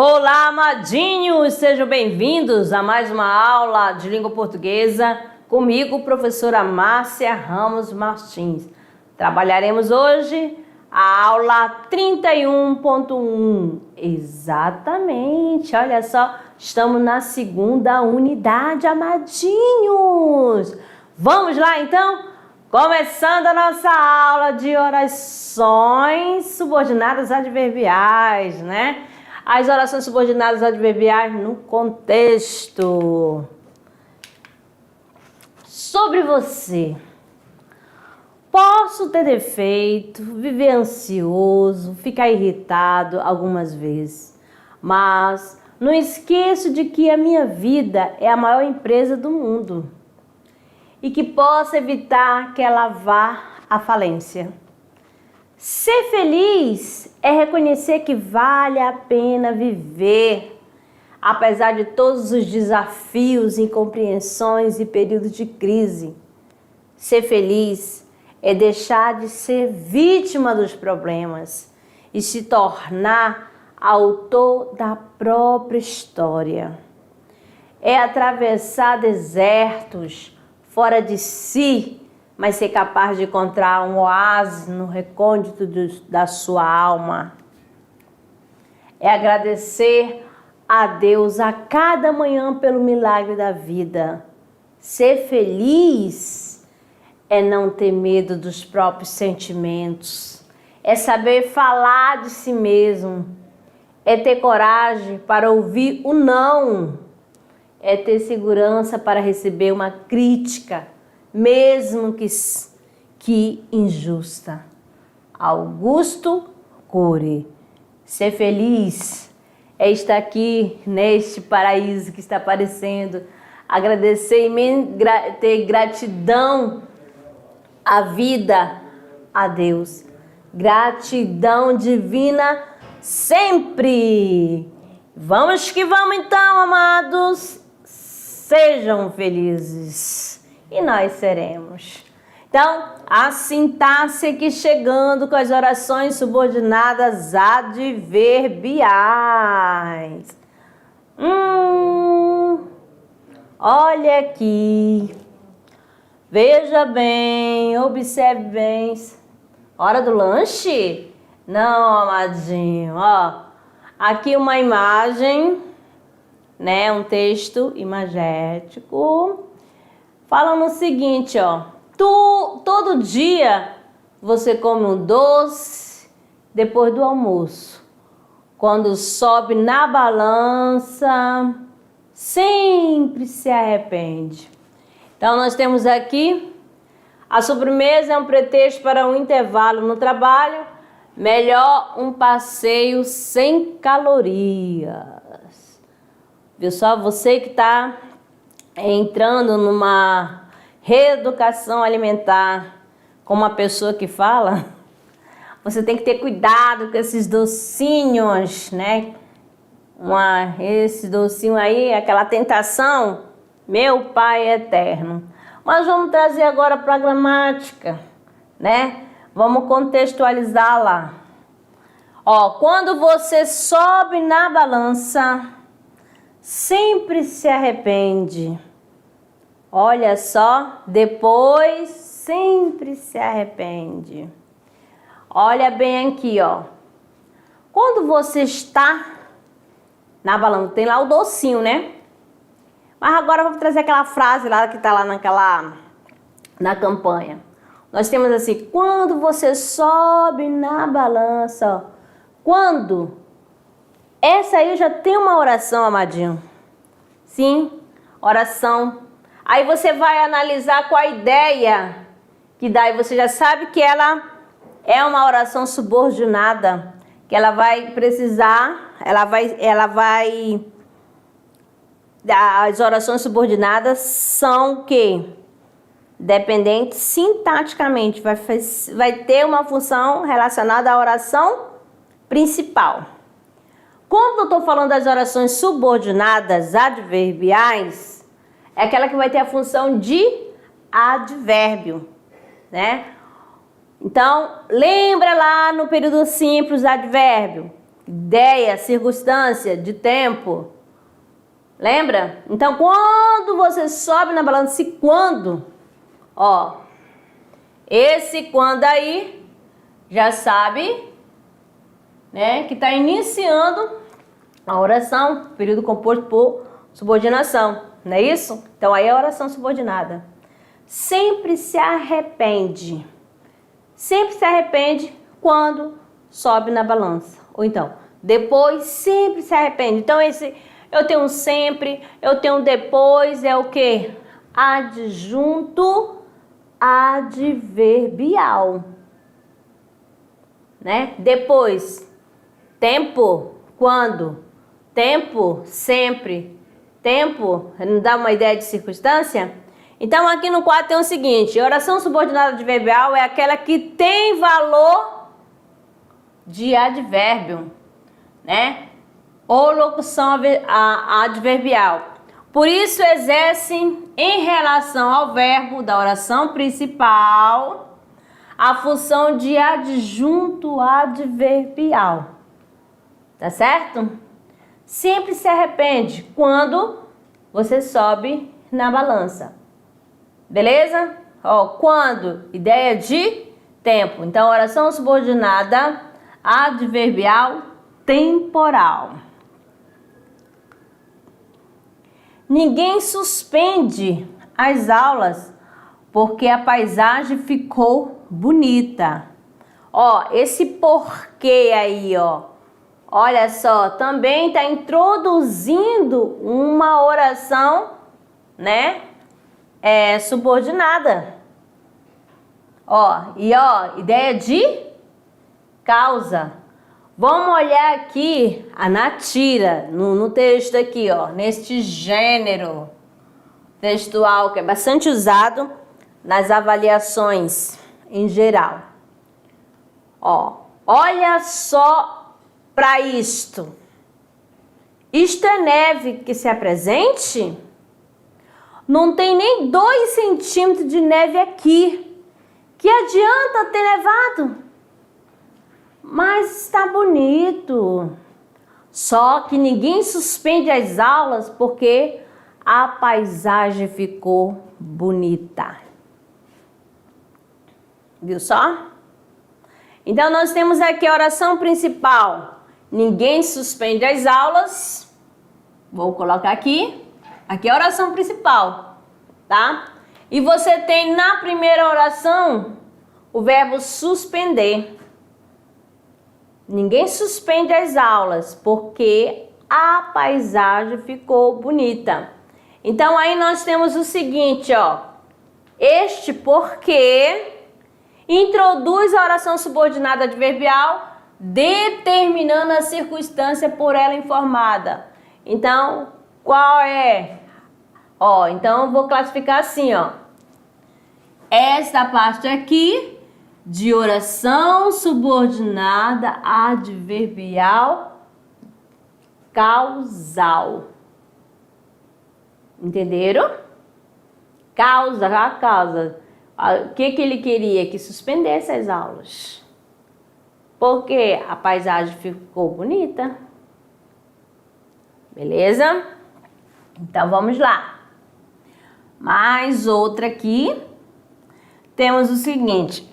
Olá, amadinhos! Sejam bem-vindos a mais uma aula de língua portuguesa comigo, professora Márcia Ramos Martins. Trabalharemos hoje a aula 31.1. Exatamente, olha só, estamos na segunda unidade, amadinhos! Vamos lá, então? Começando a nossa aula de orações subordinadas adverbiais, né? As orações subordinadas adverbiais no contexto. Sobre você. Posso ter defeito, viver ansioso, ficar irritado algumas vezes, mas não esqueço de que a minha vida é a maior empresa do mundo e que posso evitar que ela vá à falência. Ser feliz é reconhecer que vale a pena viver, apesar de todos os desafios, incompreensões e períodos de crise. Ser feliz é deixar de ser vítima dos problemas e se tornar autor da própria história. É atravessar desertos fora de si, mas ser capaz de encontrar um oásis no recôndito da sua alma. É agradecer a Deus a cada manhã pelo milagre da vida. Ser feliz é não ter medo dos próprios sentimentos. É saber falar de si mesmo. É ter coragem para ouvir o não. É ter segurança para receber uma crítica, mesmo que injusta. Augusto Cury. Ser feliz é estar aqui neste paraíso que está aparecendo, agradecer e ter gratidão à vida, a Deus. Gratidão divina sempre. Vamos que vamos então, amados. Sejam felizes. E nós seremos. Então, a sintaxe aqui chegando com as orações subordinadas adverbiais. Olha aqui. Veja bem, observe bem. Hora do lanche? Não, amadinho, ó. Aqui uma imagem, né? Um texto imagético. Falando o seguinte, ó. Todo dia você come um doce depois do almoço. Quando sobe na balança, sempre se arrepende. Então, nós temos aqui, a sobremesa é um pretexto para um intervalo no trabalho. Melhor um passeio sem calorias. Viu só? Você que está entrando numa reeducação alimentar com uma pessoa que fala, você tem que ter cuidado com esses docinhos, né? Esse docinho aí, aquela tentação, meu Pai eterno. Mas vamos trazer agora para a gramática, né? Vamos contextualizá-la. Ó, quando você sobe na balança, sempre se arrepende. Olha só, depois sempre se arrepende. Olha bem aqui, ó. Quando você está na balança, tem lá o docinho, né? Mas agora vamos trazer aquela frase lá que tá lá na campanha. Nós temos assim, quando você sobe na balança, ó. Quando? Essa aí já tem uma oração, amadinho. Sim, oração. Aí você vai analisar qual a ideia que dá. E você já sabe que ela é uma oração subordinada. Que ela vai precisar, as orações subordinadas são o quê? Dependentes sintaticamente. Vai ter uma função relacionada à oração principal. Quando eu estou falando das orações subordinadas adverbiais, é aquela que vai ter a função de advérbio, né? Então, lembra lá no período simples advérbio. ideia, circunstância, de tempo. Lembra? Então, quando você sobe na balança, esse quando, ó, esse quando aí, já sabe, né, que está iniciando a oração, período composto por subordinação, não é isso? Então, aí é a oração subordinada. Sempre se arrepende. Sempre se arrepende quando sobe na balança. Ou então, depois sempre se arrepende. Então, esse eu tenho um sempre, eu tenho um depois, é o quê? Adjunto adverbial. Né? Depois, tempo, quando? Tempo, sempre. Tempo, não dá uma ideia de circunstância? Então, aqui no quadro tem o seguinte: oração subordinada adverbial é aquela que tem valor de advérbio, né? Ou locução adverbial. Por isso, exerce em relação ao verbo da oração principal a função de adjunto adverbial. Tá certo? Sempre se arrepende quando você sobe na balança. Beleza? Ó, quando, ideia de tempo. Então, oração subordinada adverbial temporal. Ninguém suspende as aulas porque a paisagem ficou bonita. Ó, esse porquê aí, ó. Olha só, também está introduzindo uma oração, né? Subordinada. Ó, ideia de causa. Vamos olhar aqui na tira, no texto aqui, ó, neste gênero textual que é bastante usado nas avaliações em geral. Ó, olha só para isto. Isto é neve que se apresente? Não tem nem 2 centímetros de neve aqui. Que adianta ter nevado? Mas está bonito. Só que ninguém suspende as aulas porque a paisagem ficou bonita. Viu só? Então, nós temos aqui a oração principal. Ninguém suspende as aulas. Vou colocar aqui. Aqui é a oração principal, tá? E você tem na primeira oração o verbo suspender. Ninguém suspende as aulas porque a paisagem ficou bonita. Então, aí nós temos o seguinte, ó. Este porque introduz a oração subordinada adverbial, determinando a circunstância por ela informada. Então, qual é? Ó, então eu vou classificar assim, ó. Esta parte aqui de oração subordinada adverbial causal. Entenderam? Causa, a causa. O que ele queria? Que suspendesse as aulas. Porque a paisagem ficou bonita. Beleza? Então vamos lá. Mais outra aqui. Temos o seguinte.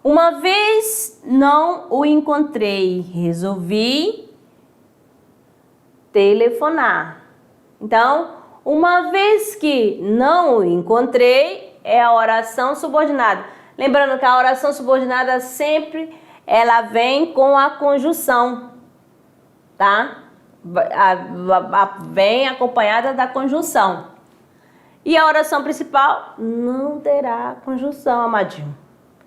Uma vez não o encontrei, resolvi telefonar. Então, uma vez que não o encontrei, é a oração subordinada. Lembrando que a oração subordinada sempre ela vem com a conjunção, tá? Vem acompanhada da conjunção. E a oração principal não terá conjunção, amadinho.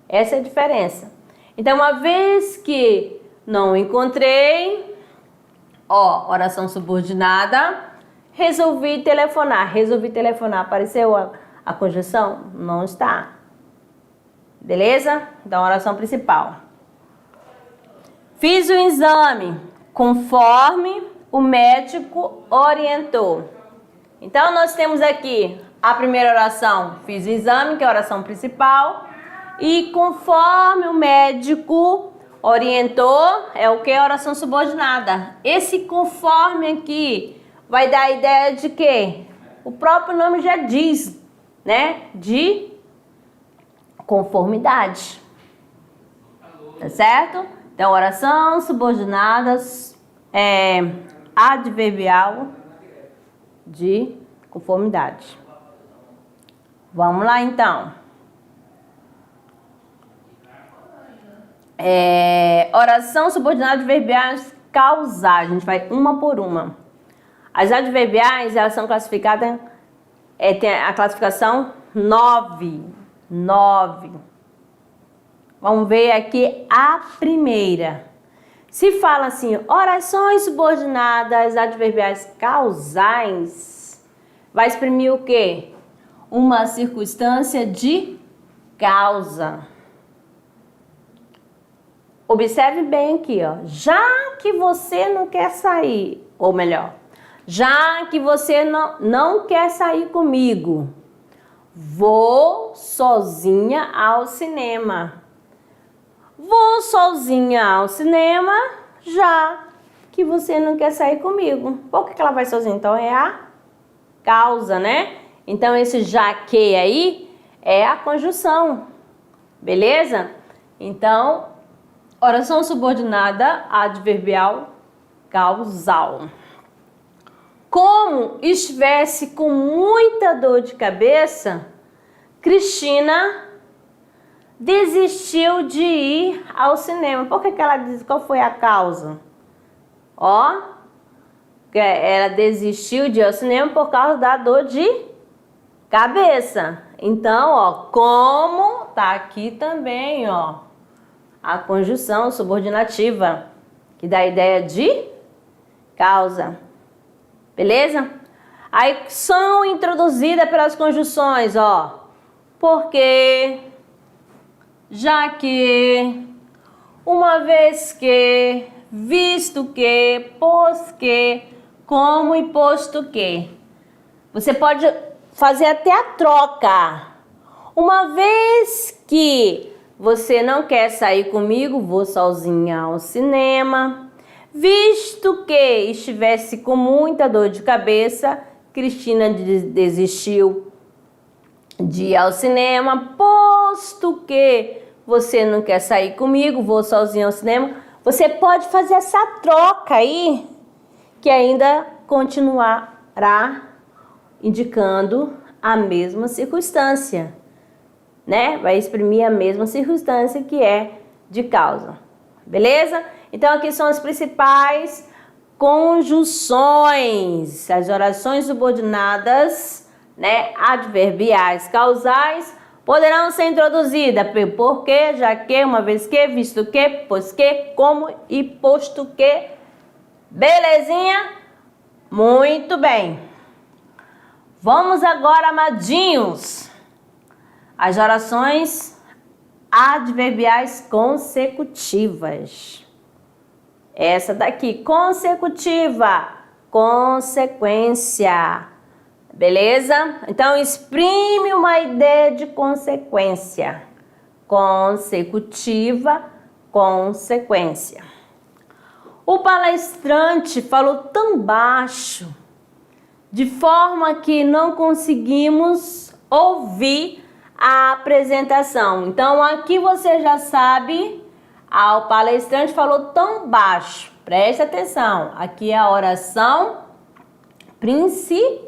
Essa é a diferença. Então, uma vez que não encontrei, ó, oração subordinada, resolvi telefonar. Resolvi telefonar. Apareceu a conjunção? Não está. Beleza? Então, oração principal. Fiz o exame conforme o médico orientou. Então, nós temos aqui a primeira oração, fiz o exame, que é a oração principal. E conforme o médico Orientou é o que? Oração subordinada. Esse conforme aqui vai dar a ideia de quê? O próprio nome já diz, né? De conformidade. Tá certo? Então, oração subordinada adverbial de conformidade. Vamos lá, então. Oração subordinada adverbiais causais. A gente vai uma por uma. As adverbiais, elas são classificadas, tem a classificação 9. Vamos ver aqui a primeira. Se fala assim, orações subordinadas adverbiais causais, vai exprimir o quê? Uma circunstância de causa. Observe bem aqui, ó. Já que você não quer sair, ou melhor, já que você não quer sair comigo, vou sozinha ao cinema. Vou sozinha ao cinema, já que você não quer sair comigo. Por que ela vai sozinha? Então, é a causa, né? Então, esse já que aí é a conjunção. Beleza? Então, oração subordinada adverbial causal. Como estivesse com muita dor de cabeça, Cristina desistiu de ir ao cinema. Por que ela disse? Qual foi a causa? Ó, ela desistiu de ir ao cinema por causa da dor de cabeça. Então, ó, como tá aqui também, ó, a conjunção subordinativa, que dá a ideia de causa. Beleza? Aí são introduzidas pelas conjunções, ó. Porque, já que, uma vez que, visto que, pois que, como e posto que. Você pode fazer até a troca. Uma vez que você não quer sair comigo, vou sozinha ao cinema. Visto que estivesse com muita dor de cabeça, Cristina desistiu de ir ao cinema. Posto que você não quer sair comigo, vou sozinha ao cinema. Você pode fazer essa troca aí, que ainda continuará indicando a mesma circunstância, né? Vai exprimir a mesma circunstância que é de causa. Beleza? Então, aqui são as principais conjunções, as orações subordinadas, né, adverbiais causais, poderão ser introduzidas por que, já que, uma vez que, visto que, pois que, como e posto que. Belezinha? Muito bem. Vamos agora, amadinhos, as orações adverbiais consecutivas. Essa daqui, consecutiva, consequência. Beleza? Então, exprime uma ideia de consequência. Consecutiva, consequência. O palestrante falou tão baixo, de forma que não conseguimos ouvir a apresentação. Então, aqui você já sabe, o palestrante falou tão baixo. Preste atenção, aqui é a oração principal.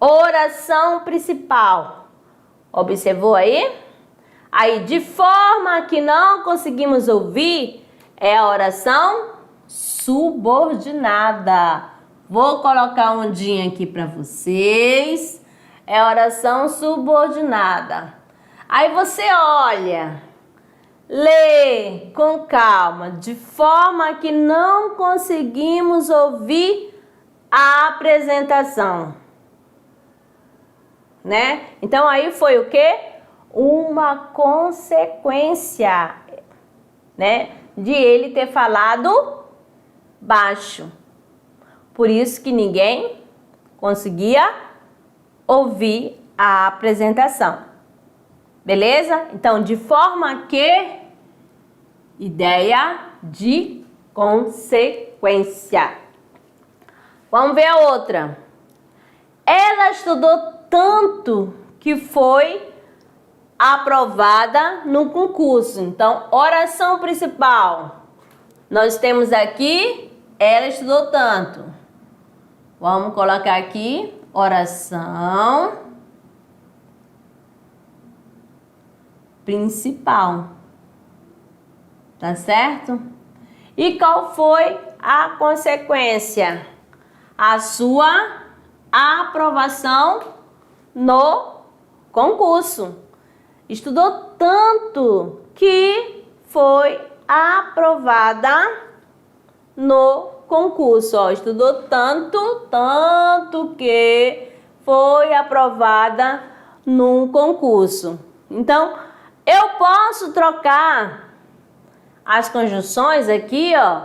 Oração principal. Observou aí? Aí, de forma que não conseguimos ouvir, é a oração subordinada. Vou colocar um ondinha aqui para vocês. É a oração subordinada. Aí você olha, lê com calma, de forma que não conseguimos ouvir a apresentação, né? Então aí foi o quê? Uma consequência, né, de ele ter falado baixo. Por isso que ninguém conseguia ouvir a apresentação. Beleza? Então, de forma que Ideia de consequência. Vamos ver a outra. Ela estudou tanto que foi aprovada no concurso. Então, oração principal. Nós temos aqui, ela estudou tanto. Vamos colocar aqui, oração principal. Tá certo? E qual foi a consequência? A sua aprovação no concurso. Estudou tanto que foi aprovada no concurso. Ó, estudou tanto que foi aprovada num concurso. Então, eu posso trocar as conjunções aqui, ó,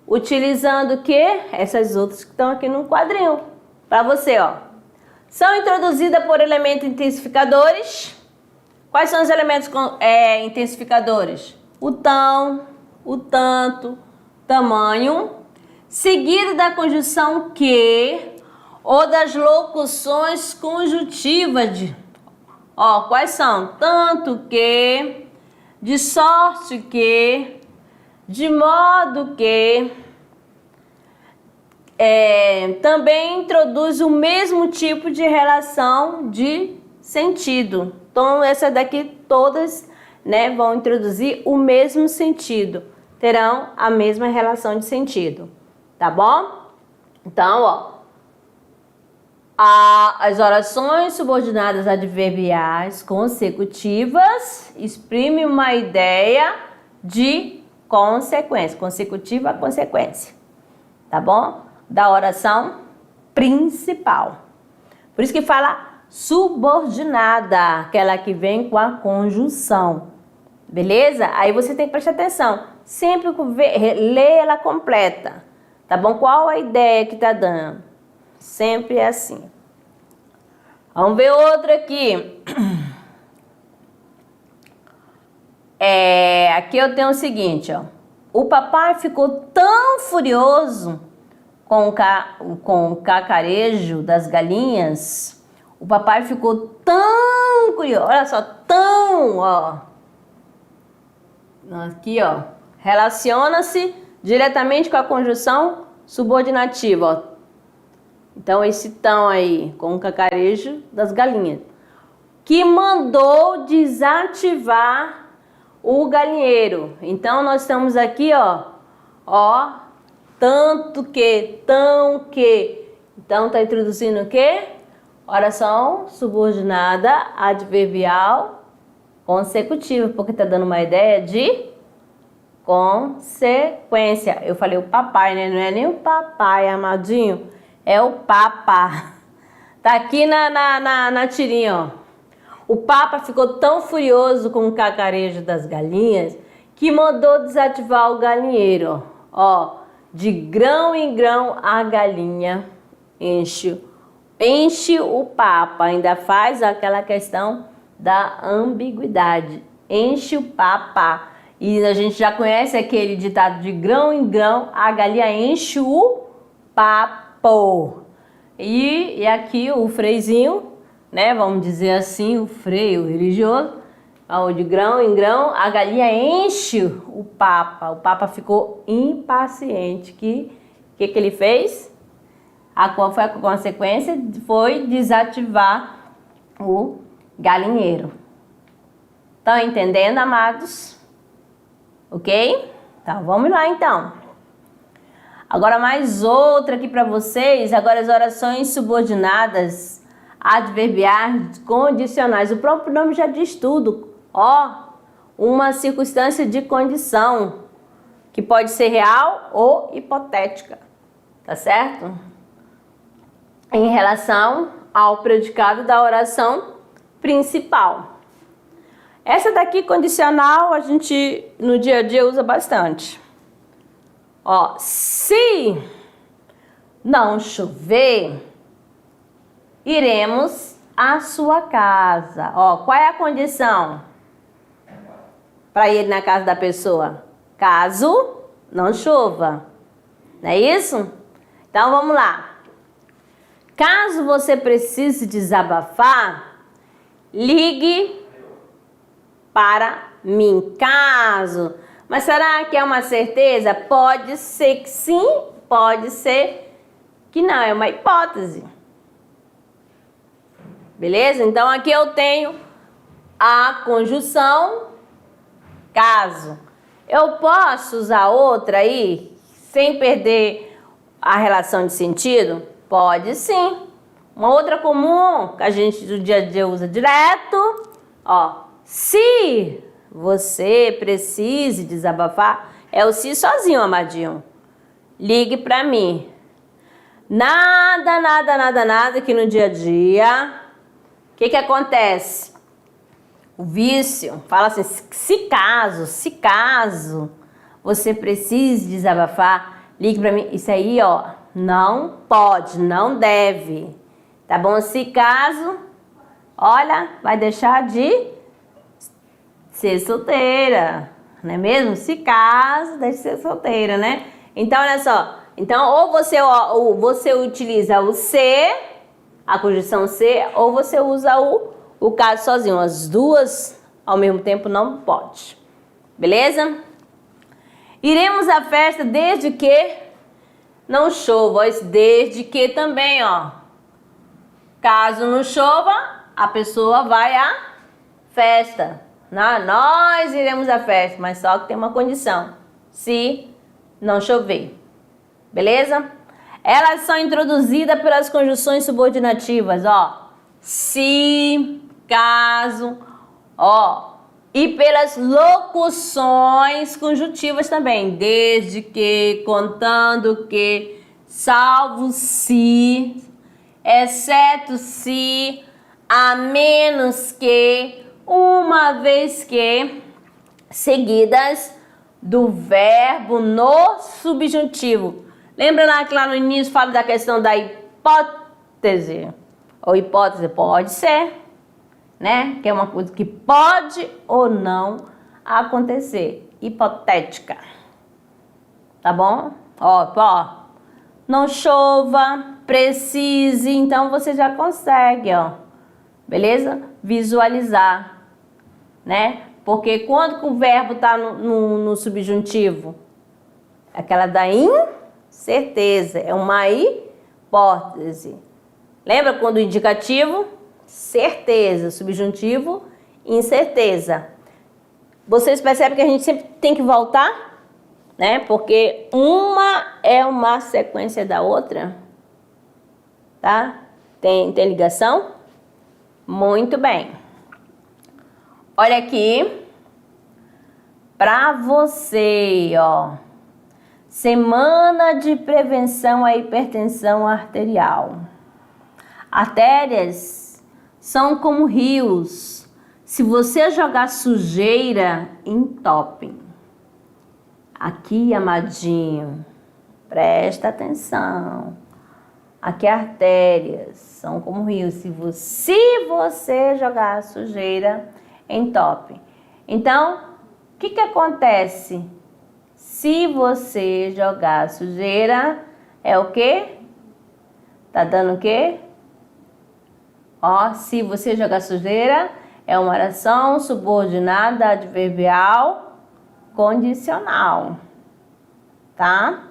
utilizando o quê? Essas outras que estão aqui no quadrinho. Para você, ó. São introduzidas por elementos intensificadores. Quais são os elementos intensificadores? O tão, o tanto, tamanho, seguido da conjunção que ou das locuções conjuntivas. Ó, quais são? Tanto que, de sorte que, de modo que. Também introduz o mesmo tipo de relação de sentido. Então, essas daqui todas, né, vão introduzir o mesmo sentido. Terão a mesma relação de sentido. Tá bom? Então, ó. As orações subordinadas adverbiais consecutivas exprimem uma ideia de consequência. Consecutiva, consequência. Tá bom? Da oração principal. Por isso que fala subordinada, aquela que vem com a conjunção. Beleza? Aí você tem que prestar atenção. Sempre lê ela completa. Tá bom? Qual a ideia que tá dando? Sempre é assim. Vamos ver outra aqui. Aqui eu tenho o seguinte, ó. O papai ficou tão furioso com o cacarejo das galinhas. O papai ficou tão curioso. Olha só, tão, ó. Aqui, ó. Relaciona-se diretamente com a conjunção subordinativa, ó. Então, esse tão aí, com o cacarejo das galinhas. Que mandou desativar o galinheiro. Então, nós estamos aqui, ó. Ó. Tanto que, tão que. Então, tá introduzindo o quê? Oração subordinada adverbial consecutiva, porque tá dando uma ideia de consequência. Eu falei o papai, né? Não é nem o papai, amadinho. É o papa. Tá aqui na tirinha, ó. O papa ficou tão furioso com o cacarejo das galinhas que mandou desativar o galinheiro, ó. De grão em grão a galinha enche o papa. Ainda faz aquela questão da ambiguidade. Enche o papa. E a gente já conhece aquele ditado de grão em grão a galinha enche o papo. E aqui o freizinho, né? Vamos dizer assim, o freio religioso. De grão em grão, a galinha enche o papa. O papa ficou impaciente. Que ele fez? Qual foi a consequência? Foi desativar o galinheiro. Estão entendendo, amados? Ok? Então, vamos lá, então. Agora, mais outra aqui para vocês. Agora, as orações subordinadas adverbiais condicionais. O próprio nome já diz tudo. Ó, uma circunstância de condição, que pode ser real ou hipotética, tá certo? Em relação ao predicado da oração principal. Essa daqui, condicional, a gente no dia a dia usa bastante. Ó, se não chover, iremos à sua casa. Ó, qual é a condição para ir na casa da pessoa? caso não chova. Não é isso? Então vamos lá. Caso você precise desabafar, ligue para mim. Caso. Mas será que é uma certeza? Pode ser que sim, pode ser que não. É uma hipótese. Beleza? Então aqui eu tenho a conjunção caso. Eu posso usar outra aí sem perder a relação de sentido? Pode sim. Uma outra comum que a gente do dia a dia usa direto, ó, se você precise desabafar, é o se sozinho, amadinho. Ligue pra mim. Nada que no dia a dia, o que acontece? O vício fala assim, se caso você precise desabafar, ligue pra mim. Isso aí, ó, não pode, não deve. Tá bom? Se caso, olha, vai deixar de ser solteira, não é mesmo? Se caso, deixa de ser solteira, né? Então, olha só. Então, ou você utiliza o se, a conjunção se, ou você usa o caso sozinho. As duas ao mesmo tempo não pode. Beleza? Iremos à festa desde que não chova. Desde que também, ó. Caso não chova, a pessoa vai à festa. Nós iremos à festa, mas só que tem uma condição. Se não chover. Beleza? Elas são introduzidas pelas conjunções subordinativas, ó. Se, caso, ó. E pelas locuções conjuntivas também. Desde que, contando que, salvo se, exceto se, a menos que, uma vez que, seguidas do verbo no subjuntivo. Lembra lá no início falo da questão da hipótese? Ou hipótese pode ser, né? Que é uma coisa que pode ou não acontecer. Hipotética. Tá bom? Ó. Não chova, precise, então você já consegue, ó. Beleza? Visualizar, né? Porque quando o verbo tá no subjuntivo, aquela da incerteza, é uma hipótese. Lembra quando o indicativo? Certeza, subjuntivo, incerteza. Vocês percebem que a gente sempre tem que voltar, né? Porque uma é uma sequência da outra, tá? Tem ligação? Muito bem. Olha aqui, para você, ó. Semana de prevenção à hipertensão arterial. Artérias são como rios. Se você jogar sujeira, entopem. Aqui, amadinho, presta atenção. Aqui artérias são como rios. Se você jogar sujeira, entope. Então, o que acontece? Se você jogar sujeira, é o quê? Tá dando o quê? Ó, se você jogar sujeira, é uma oração subordinada adverbial condicional. Tá?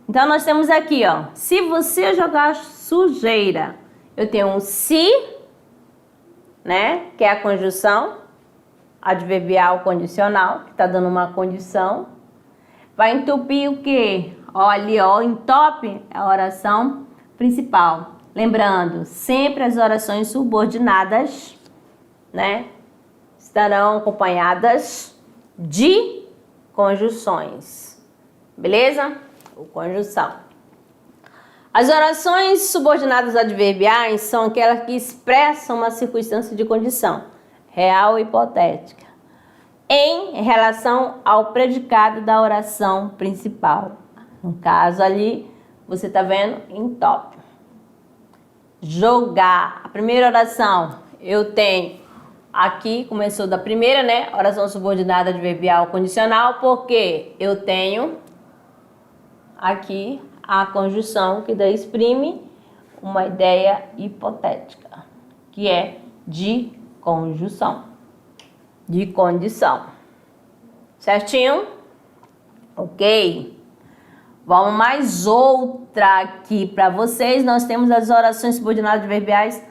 Então, nós temos aqui, ó. Se você jogar sujeira, eu tenho um se, né? Que é a conjunção adverbial condicional, que tá dando uma condição. Vai entupir o quê? Ó, ali, ó, entope é a oração principal. Lembrando, sempre as orações subordinadas, né? Estarão acompanhadas de conjunções. Beleza? Ou conjunção. As orações subordinadas adverbiais são aquelas que expressam uma circunstância de condição, real ou hipotética, em relação ao predicado da oração principal. No caso ali, você está vendo entope. Jogar. A primeira oração, eu tenho aqui começou da primeira, né? Oração subordinada adverbial condicional, porque eu tenho aqui a conjunção que daí exprime uma ideia hipotética, que é de conjunção, de condição. Certinho? Ok. Vamos mais outra aqui para vocês. Nós temos as orações subordinadas adverbiais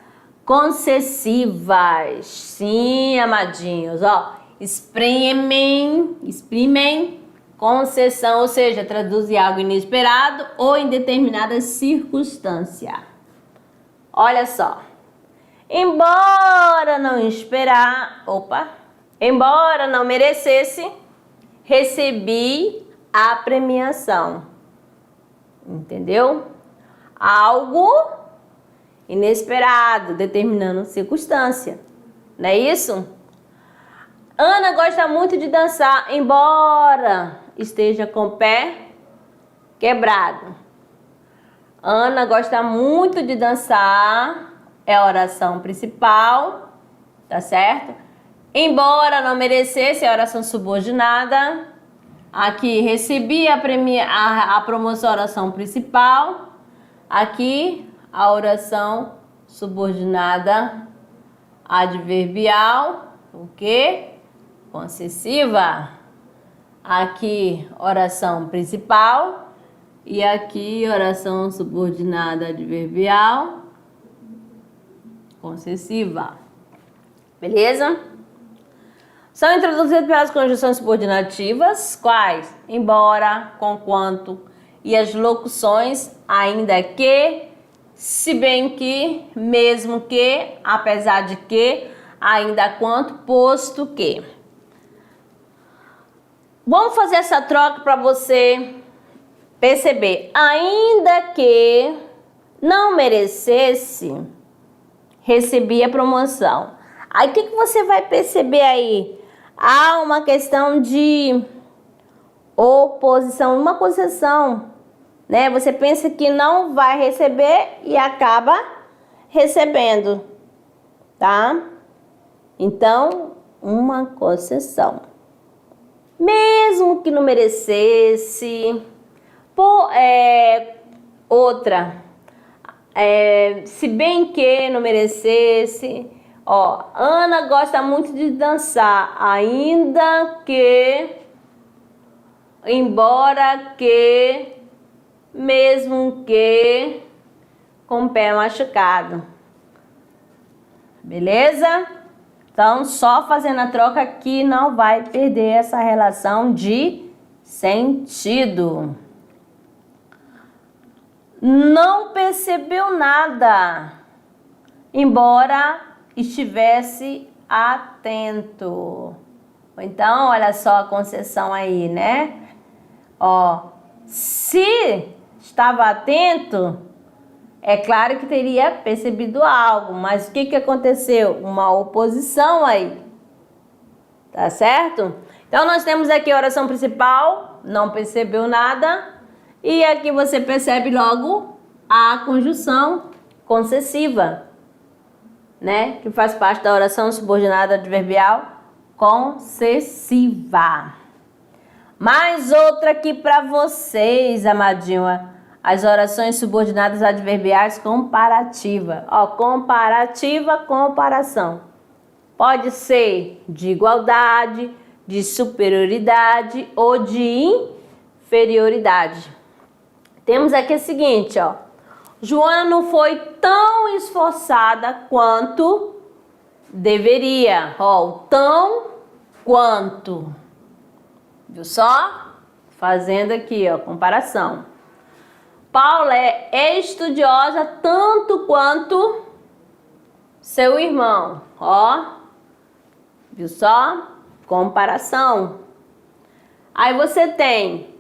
concessivas. Sim, amadinhos, ó. Exprimem, concessão, ou seja, traduzir algo inesperado ou em determinada circunstância. Olha só. Embora não merecesse, recebi a premiação. Entendeu? Algo inesperado, determinando circunstância. Não é isso? Ana gosta muito de dançar, embora esteja com o pé quebrado. Ana gosta muito de dançar, é a oração principal, tá certo? Embora não merecesse, é a oração subordinada. Aqui, recebi a promoção, a oração principal. Aqui, a oração subordinada adverbial, o quê? Concessiva. Aqui, oração principal. E aqui, oração subordinada adverbial concessiva. Beleza? São introduzidas pelas conjunções subordinativas, quais? Embora, conquanto, e as locuções ainda que, se bem que, mesmo que, apesar de que, ainda quanto, posto que. Vamos fazer essa troca para você perceber. Ainda que não merecesse, recebi a promoção. Aí o que você vai perceber aí? Há uma questão de oposição, uma concessão, né? Você pensa que não vai receber e acaba recebendo, tá? Então, uma concessão. Mesmo que não merecesse. Se bem que não merecesse. Ó, Ana gosta muito de dançar, ainda que, embora que, mesmo que, com o pé machucado. Beleza? Então, só fazendo a troca aqui não vai perder essa relação de sentido. Não percebeu nada, embora estivesse atento. Então, olha só a concessão aí, né? Ó, se estava atento, é claro que teria percebido algo, mas o que aconteceu? Uma oposição aí, tá certo? Então, nós temos aqui a oração principal, não percebeu nada, e aqui você percebe logo a conjunção concessiva, né? Que faz parte da oração subordinada adverbial concessiva. Mais outra aqui para vocês, amadinho. As orações subordinadas adverbiais comparativa. Ó, comparativa, comparação. Pode ser de igualdade, de superioridade ou de inferioridade. Temos aqui o seguinte, ó. Joana não foi tão esforçada quanto deveria. Ó, o tão quanto. Viu só? Fazendo aqui, ó, comparação. Paula é estudiosa tanto quanto seu irmão. Ó, viu só? Comparação. Aí você tem...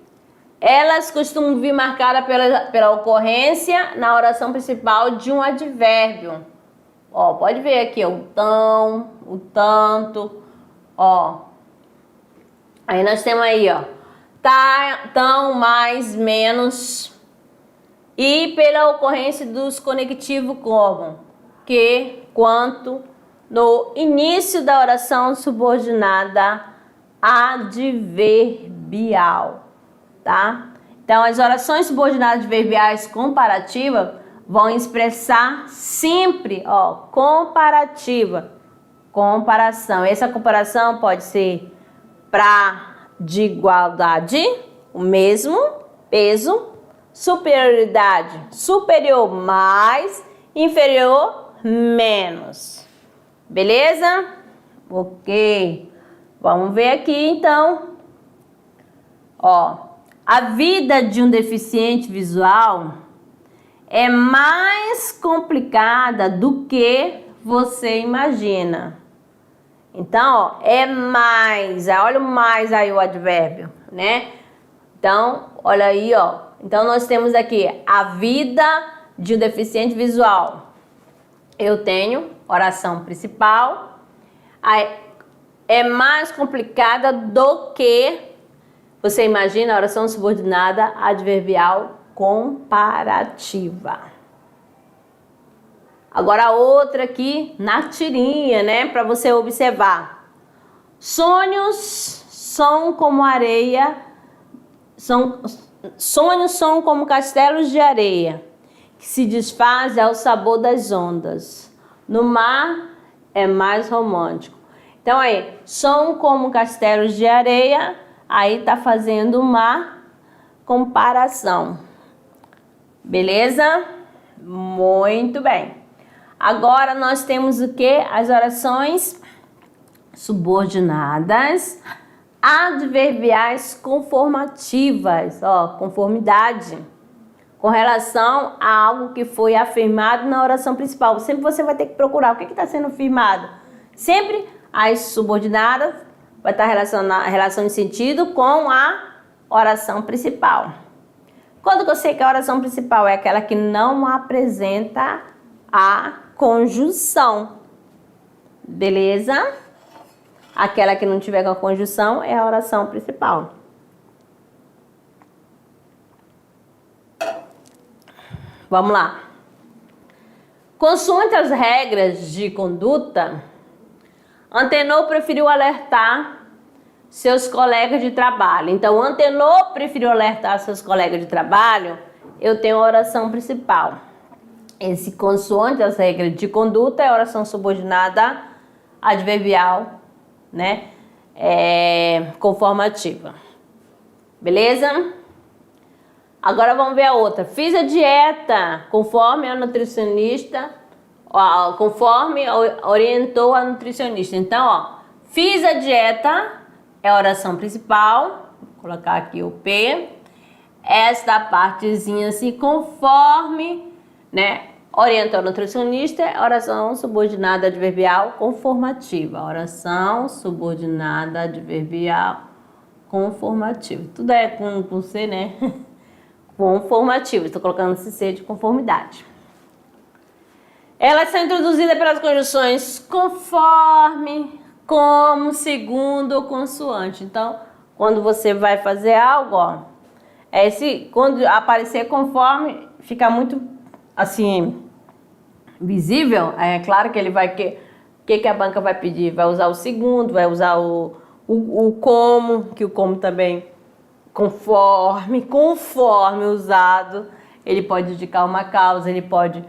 Elas costumam vir marcadas pela ocorrência na oração principal de um advérbio. Ó, pode ver aqui, ó, o tão, o tanto, ó. Aí nós temos aí, ó, tá, tão, mais, menos. E pela ocorrência dos conectivos como que, quanto, no início da oração subordinada adverbial, tá? Então, as orações subordinadas adverbiais comparativas vão expressar sempre, ó, comparativa, comparação. Essa comparação pode ser de igualdade, o mesmo, peso, superioridade, superior, mais, inferior, menos. Beleza? Ok. Vamos ver aqui, então. Ó, a vida de um deficiente visual é mais complicada do que você imagina. Então, ó, é mais. Olha o mais aí, o advérbio, né? Então, olha aí, ó. Então, nós temos aqui a vida de um deficiente visual. Eu tenho oração principal. É mais complicada do que você imagina a oração subordinada adverbial comparativa. Agora a outra aqui na tirinha, né, para você observar. Sonhos são como areia, sonhos são como castelos de areia que se desfazem ao sabor das ondas. No mar é mais romântico. Então aí, são como castelos de areia, aí tá fazendo uma comparação. Beleza? Muito bem. Agora nós temos o que? As orações subordinadas adverbiais conformativas, ó, conformidade, com relação a algo que foi afirmado na oração principal. Sempre você vai ter que procurar o que está sendo afirmado. Sempre as subordinadas vai estar relação de sentido com a oração principal. Quando que eu sei que a oração principal é aquela que não apresenta a conjunção, beleza? Aquela que não tiver com a conjunção é a oração principal. Vamos lá. Consoante as regras de conduta, Antenor preferiu alertar seus colegas de trabalho. Então, Antenor preferiu alertar seus colegas de trabalho. Eu tenho a oração principal. Esse consoante as regras de conduta é a oração subordinada adverbial, né? Conformativa. Beleza? Agora vamos ver a outra. Fiz a dieta conforme a nutricionista, conforme orientou a nutricionista. Então, ó, fiz a dieta é a oração principal. Vou colocar aqui o P. Esta partezinha assim, conforme, né, orientou a nutricionista, é oração subordinada adverbial conformativa. Oração subordinada adverbial conformativa. Tudo é com C, né? Conformativo, estou colocando esse C de conformidade. Elas são introduzidas pelas conjunções conforme, como, segundo ou consoante. Então, quando você vai fazer algo, ó, quando aparecer conforme, fica muito assim visível. É claro que ele vai que a banca vai pedir, vai usar o segundo, vai usar o como, que o como também conforme usado, ele pode indicar uma causa, ele pode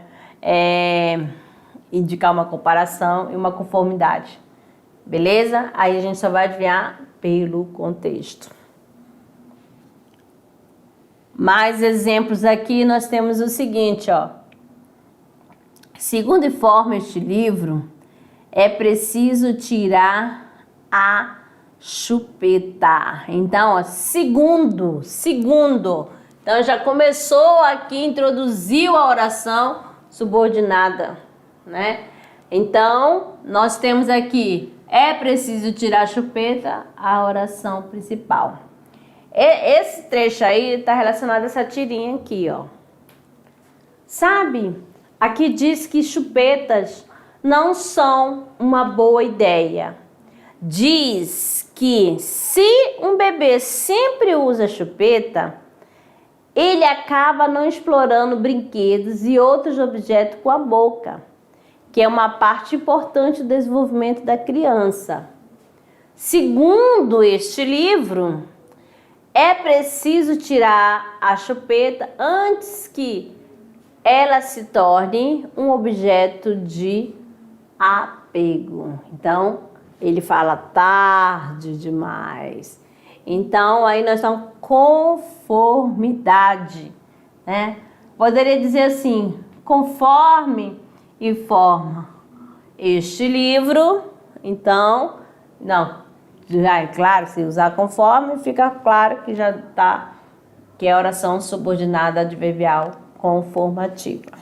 indicar uma comparação e uma conformidade. Beleza? Aí a gente só vai adivinhar pelo contexto. Mais exemplos aqui, nós temos o seguinte, ó. Segundo informa este livro, é preciso tirar a chupeta. Então, ó, segundo. Então, já começou aqui, introduziu a oração subordinada, né? Então, nós temos aqui, é preciso tirar a chupeta, a oração principal. Esse trecho aí está relacionado a essa tirinha aqui, ó. Sabe? Aqui diz que chupetas não são uma boa ideia. Diz que se um bebê sempre usa chupeta, ele acaba não explorando brinquedos e outros objetos com a boca. que é uma parte importante do desenvolvimento da criança. Segundo este livro, é preciso tirar a chupeta antes que ela se torne um objeto de apego. Então, ele fala tarde demais. Então, aí nós estamos conformidade, né? Poderia dizer assim, conforme e forma este livro. Então, não, já é claro, se usar conforme, fica claro que já está, que é oração subordinada adverbial conformativa.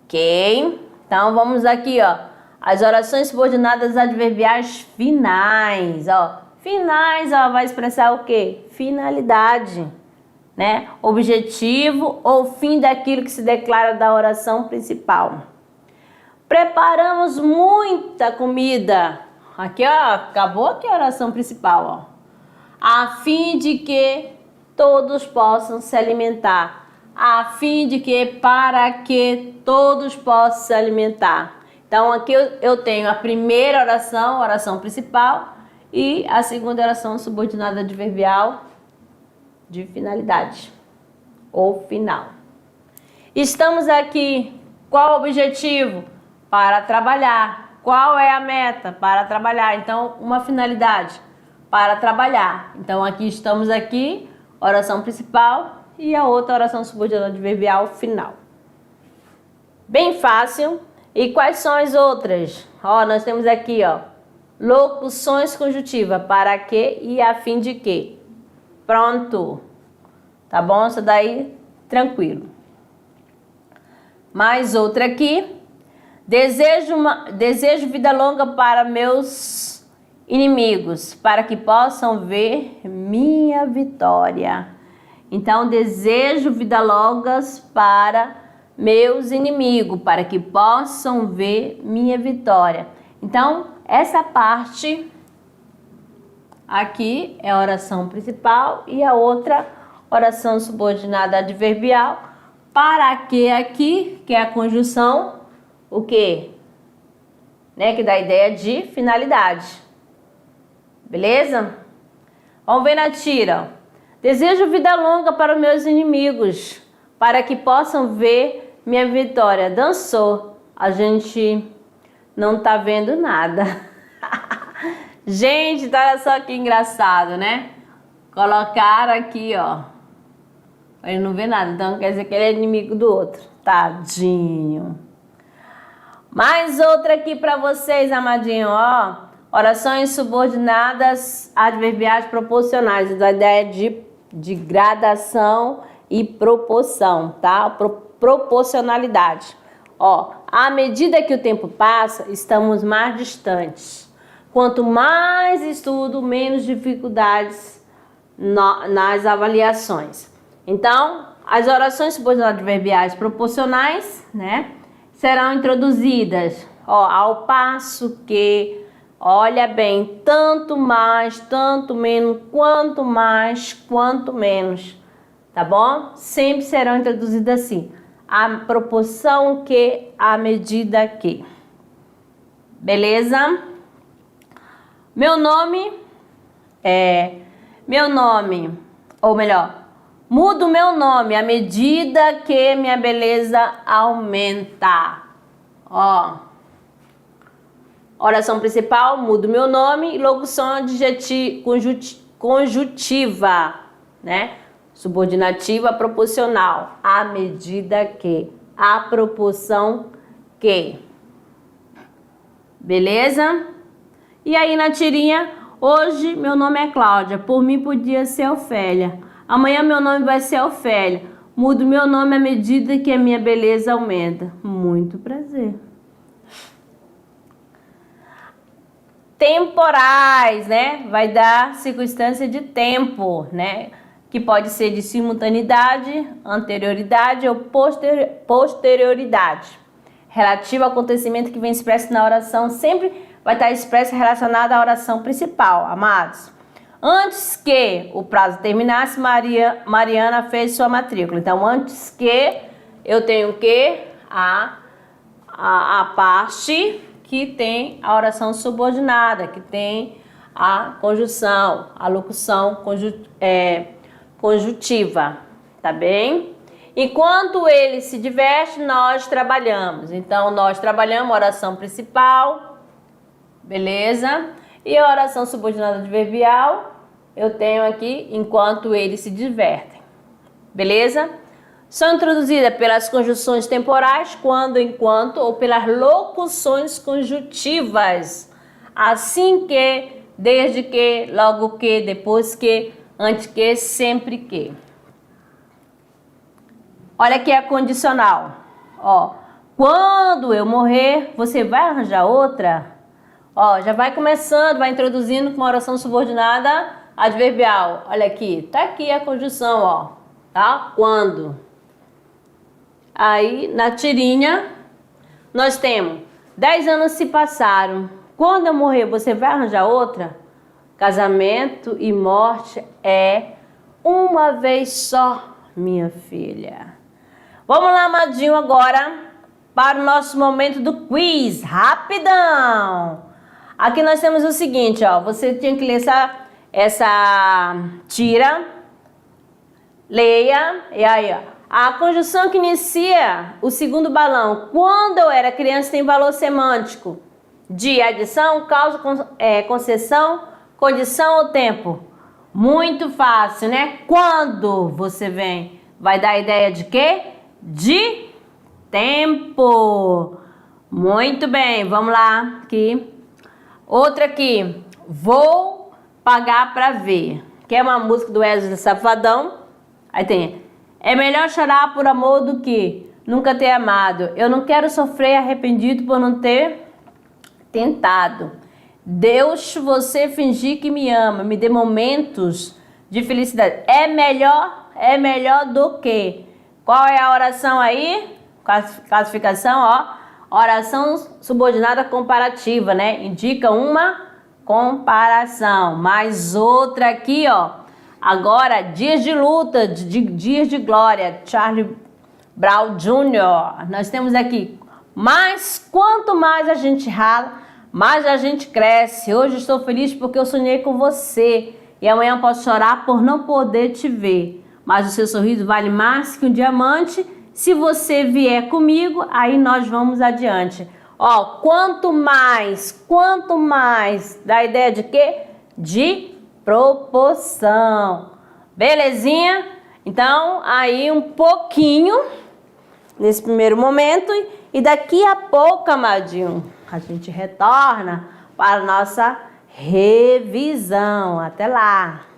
Ok? Então, vamos aqui, ó. As orações subordinadas adverbiais finais, ó. Finais, ó, vai expressar o quê? Finalidade, né? Objetivo ou fim daquilo que se declara da oração principal. Preparamos muita comida. Aqui, ó, acabou aqui a oração principal, ó. A fim de que todos possam se alimentar. A fim de que, para que todos possam se alimentar. Então, aqui eu tenho a primeira oração, oração principal, e a segunda oração subordinada adverbial de finalidade, ou final. Estamos aqui, qual o objetivo? Para trabalhar. Qual é a meta? Para trabalhar. Então, uma finalidade, para trabalhar. Então, aqui estamos aqui, oração principal, e a outra oração subordinada adverbial final. Bem fácil. E quais são as outras? Ó, nós temos aqui, ó, locuções conjuntivas, para que e a fim de que. Pronto. Tá bom? Isso daí, tranquilo. Mais outra aqui. Desejo vida longa para meus inimigos, para que possam ver minha vitória. Então, desejo vida longas para meus inimigos, para que possam ver minha vitória. Então, essa parte aqui é a oração principal e a outra oração subordinada adverbial. Para que aqui, que é a conjunção, o quê? Né? Que dá a ideia de finalidade. Beleza? Vamos ver na tira. Desejo vida longa para os meus inimigos, para que possam ver minha vitória. Dançou. A gente não tá vendo nada. Gente, olha só que engraçado, né? Colocaram aqui, ó. Ele não vê nada, então quer dizer que ele é inimigo do outro. Tadinho. Mais outra aqui para vocês, amadinho, ó. Orações subordinadas adverbiais proporcionais. Da ideia de gradação e proporção, tá? Proporcionalidade. Ó, à medida que o tempo passa, estamos mais distantes. Quanto mais estudo, menos dificuldades nas avaliações. Então, as orações subordinadas adverbiais proporcionais, né, serão introduzidas, ó, ao passo que, olha bem, tanto mais, tanto menos, quanto mais, quanto menos, tá bom? Sempre serão introduzidas assim, a proporção que, a medida que. Beleza? Meu nome, ou melhor, mudo meu nome à medida que minha beleza aumenta. Ó, oração principal, mudo meu nome, e locução conjuntiva, né? Subordinativa proporcional, à medida que, à proporção que. Beleza? E aí na tirinha, hoje meu nome é Cláudia, por mim podia ser Ofélia. Amanhã meu nome vai ser Ofélia. Mudo meu nome à medida que a minha beleza aumenta. Muito prazer. Temporais, né? Vai dar circunstância de tempo, né? Que pode ser de simultaneidade, anterioridade ou posterioridade. Relativo ao acontecimento que vem expresso na oração, sempre vai estar expresso relacionado à oração principal, amados. Antes que o prazo terminasse, Mariana fez sua matrícula. Então, antes que, eu tenho que a a parte que tem a oração subordinada, que tem a conjunção, a locução conjuntiva, tá bem? Enquanto ele se diverte, nós trabalhamos. Então, nós trabalhamos a oração principal, beleza? E a oração subordinada adverbial, eu tenho aqui, enquanto eles se divertem, beleza? São introduzidas pelas conjunções temporais, quando, enquanto, ou pelas locuções conjuntivas. Assim que, desde que, logo que, depois que, antes que, sempre que. Olha aqui a condicional. Ó, quando eu morrer, você vai arranjar outra? Ó, já vai começando, vai introduzindo com uma oração subordinada adverbial. Olha aqui, tá aqui a conjunção, ó. Tá? Quando. Aí, na tirinha, nós temos 10 anos se passaram. Quando eu morrer, você vai arranjar outra? Casamento e morte é uma vez só, minha filha. Vamos lá, amadinho, agora para o nosso momento do quiz. Rapidão! Aqui nós temos o seguinte, ó. Você tinha que ler essa tira. Leia. E aí, ó. A conjunção que inicia o segundo balão, quando eu era criança, tem valor semântico de adição, causa, concessão, condição ou tempo. Muito fácil, né? Quando você vem, vai dar ideia de quê? De tempo. Muito bem, vamos lá aqui. Outra aqui, vou pagar pra ver. Que é uma música do Wesley Safadão. Aí tem, é melhor chorar por amor do que nunca ter amado. Eu não quero sofrer arrependido por não ter tentado. Deus, você fingir que me ama, me dê momentos de felicidade. É melhor do que. Qual é a oração aí? Classificação, ó. Oração subordinada comparativa, né? Indica uma comparação. Mais outra aqui, ó. Agora, dias de luta, dias de glória. Charlie Brown Jr. Nós temos aqui. Mas quanto mais a gente rala, mais a gente cresce. Hoje estou feliz porque eu sonhei com você. E amanhã posso chorar por não poder te ver. Mas o seu sorriso vale mais que um diamante. Se você vier comigo, aí nós vamos adiante. Ó, quanto mais, dá ideia de quê? De proporção. Belezinha? Então, aí um pouquinho, nesse primeiro momento, e daqui a pouco, amadinho, a gente retorna para a nossa revisão. Até lá!